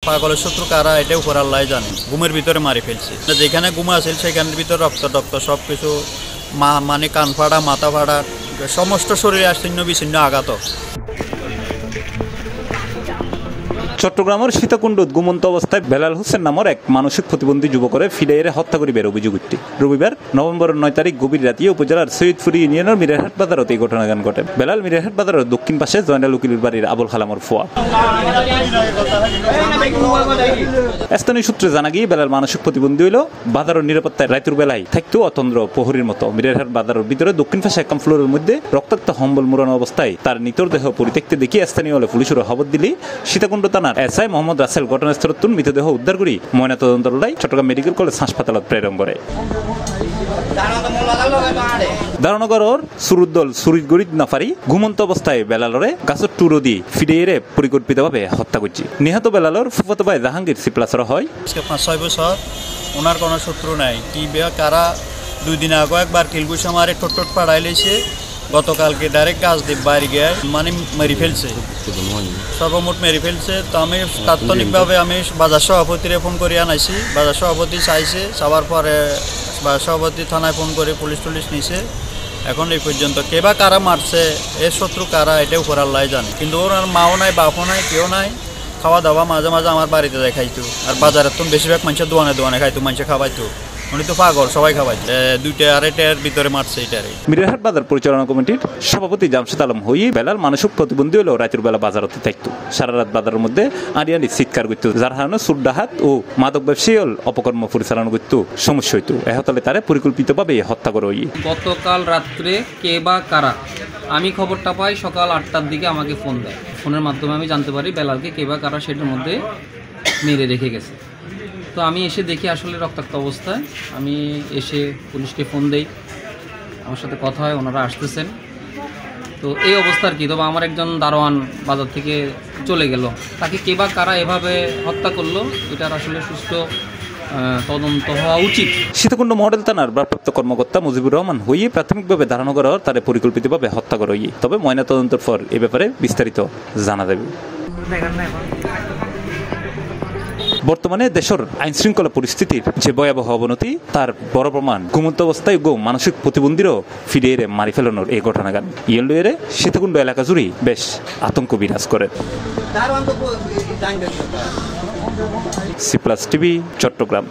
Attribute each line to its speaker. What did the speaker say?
Speaker 1: পাগলের শত্রু কারা এটা উপর আল্লাহ জানে। ঘুমের ভিতরে মারি ফেলছে, যেখানে ঘুম আছে সেখানের ভিতরে রক্ত সব কিছু, মানে কান ফাড়া, মাথা ফাড়া, সমস্ত শরীরে ছিন্ন বিচ্ছিন্ন আঘাত।
Speaker 2: চট্টগ্রামের সীতাকুণ্ডত ঘুমন্ত অবস্থায় বেলাল হোসেন নামের এক মানসিক প্রতিবন্ধী যুবকরে ফিরাইয়ে হত্যা করিবার অভিযোগ উঠে রবিবার নভেম্বরের 9 তারিখ গভীর রাতে উপজেলার সৈয়দপুরি ইউনিয়নের মিরারহাট বাজারত এই ঘটনাগান ঘটে। বেলাল মিরারহাট বাজারের দক্ষিণ পাশে জয়নাল উকিলের বাড়ির আবুল কালামর ফুয়া। স্থানীয় সূত্রে জানা গিয়ে বেলাল মানসিক প্রতিবন্ধী হইল বাজারের নিরাপত্তায় রাতের বেলায় থাকতেও অতন্দ্র প্রহরীর মতো। মিরারহাট বাজারের ভিতরে দক্ষিণ পাশে একম ফ্লোরের মধ্যে রক্তাক্ত হম্বল মুড়ানো অবস্থায় তার নিতর দেহ পরিত্যক্ত দেখিয়ে স্থানীয় হলে পুলিশের খবর দিলে সীতাকুণ্ড থানার এসআই মোহাম্মদ রাসেল ঘটনাস্থলত মৃতদেহ উদ্ধার করে ময়নাতদন্তের লাই চট্টগ্রাম মেডিকেল কলেজ হাসপাতালত প্রেরণ করে। দারণগড়ের সুরুদ্দল সুরিদগড়িত নাফারি ঘুমন্ত অবস্থায় বেলালরে গাছের টুরো দিয়ে ফিরিয়ে পরিকল্পিতভাবে হত্যা করছে। নিহত বেলালর ফুফাতো ভাই জাহাঙ্গীর সিপ্লাসর হয়।
Speaker 1: 5-6 বছর ওনার কোনো শত্রু নাই, কি বেয়া কারা 2 দিন আগে একবার কিলগুছ আমারে ঠোঁট পাড়াই লেছে, গতকালকে ডাইরেক্ট গাছ দিয়ে বাইরে গিয়ে মানে মেরে ফেলছে, সর্বমোট মেরে ফেলছে। তো আমি তাৎক্ষণিকভাবে আমি বাজার সভাপতিরে ফোন করে আনাইছি, বাজার সভাপতি চাইছে, চাওয়ার পরে বাজার সভাপতি থানায় ফোন করে পুলিশ নিছে। এখন এই পর্যন্ত কে বা কারা মারছে, এর শত্রু কারা এটা উপর আল্লাহ জানে। কিন্তু ওর মাও নাই, বাপও নাই, কেউ নাই। খাওয়া দাওয়া মাঝে মাঝে আমার বাড়িতে যায় খাইতো, আর বাজারের তো বেশিরভাগ মানুষের দোয়ানে খাইতো, মানুষে খাওয়াইতো। উনি তো পাগল, সবাই খাওয়াইছে। 2-2.5টার ভিতরে মারছে এটারে।
Speaker 2: মিরারহাট বাজার পরিচালনা কমিটির সভাপতি জামশেদ আলম হই বেলাল মানসিক প্রতিবন্ধী হলেও রাতের বেলা বাজারতে থাকতো। সারা রাত বাজারের মধ্যে আড়িয়ানি চিৎকার করত, যার কারণে সুরডাহাত ও মাদক ব্যবসায়ী অপকর্ম পরিচালনা করত সমস্যা হইতো। এহতলে তারা পরিকল্পিতভাবে হত্যা করে।
Speaker 3: গতকাল রাত্রে কে বা কারা, আমি খবরটা পাই সকাল 8টার দিকে আমাকে ফোন দেয়। ফোনের মাধ্যমে আমি জানতে পারি বেলালকে কে বা কারা সেটার মধ্যে মেরে রেখে গেছে। তো আমি এসে দেখি আসলে রক্তাক্ত অবস্থায়। আমি এসে পুলিশকে ফোন দেই, আমার সাথে কথা হয়, ওনারা আসতেছেন। তো এই অবস্থা আর কি। তবে আমার একজন দারোয়ান বাজার থেকে চলে গেল, তাকে কে বা কারা এভাবে হত্যা করলো এটার আসলে সুষ্ঠু তদন্ত হওয়া উচিত।
Speaker 2: সীতাকুণ্ড মডেল থানার ভারপ্রাপ্ত কর্মকর্তা মুজিবুর রহমান হইয়ে প্রাথমিকভাবে ধারণা করা তারা পরিকল্পিতভাবে হত্যা করা হইয়ে, তবে ময়নাতদন্তের পর এ ব্যাপারে বিস্তারিত জানা যাবে। বর্তমানে দেশের আইন শৃঙ্খলা পরিস্থিতির যে ভয়াবহ অবনতি তার বড় প্রমাণ ঘুমন্ত অবস্থায় মানসিক প্রতিবন্ধীরও ফিরিয়ে মারি ফেলানোর এই ঘটনাগান ইয়েলুয়েরে সীতাকুণ্ড এলাকা জুড়ে বেশ আতঙ্ক বিরাজ করে। C plus TV, Chittagong.